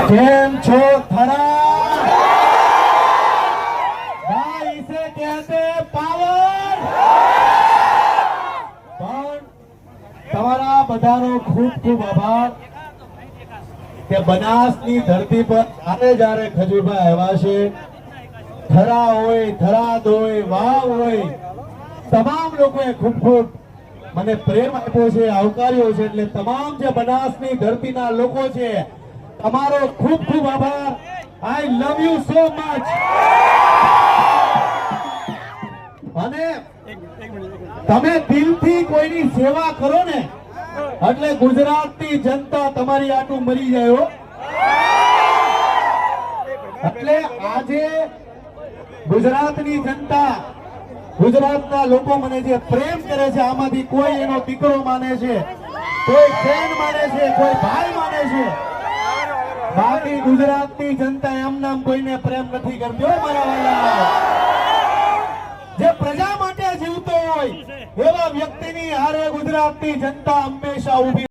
કેમ છો થરા? ભાઈ इसे कहते पावर। પણ તમારા બધાનો ખૂબ ખૂબ આભાર કે બનાસની ધરતી પર જ્યારે ખજૂરભાઈ આવ્યા છે, થરા હોય, થરાદ હોય, વાવ હોય, તમામ લોકોએ ખૂબ ખૂબ મને પ્રેમ આપ્યો છે, આવકાર્યો છે. એટલે તમામ જે બનાસની ધરતીના લોકો છે, તમારો ખૂબ ખૂબ આભાર. આઈ લવ યુ સો મચ. અને તમે દિલથી કોઈની સેવા કરો ને એટલે ગુજરાતની જનતા તમારી આટું મરી જાય હો. એટલે આજે ગુજરાતની જનતા, ગુજરાતના લોકો મને જે પ્રેમ કરે છે, આમાંથી કોઈ એનો દીકરો માને છે, કોઈ ફ્રેન્ડ માને છે, કોઈ ભાઈ માને છે. બાકી ગુજરાતની જનતા એમ નામ કોઈને પ્રેમ નથી કરતી હો મારા વાલા. જે પ્રજા માટે જીવતો હોય એવા વ્યક્તિની હારે ગુજરાતની જનતા હંમેશા ઉભી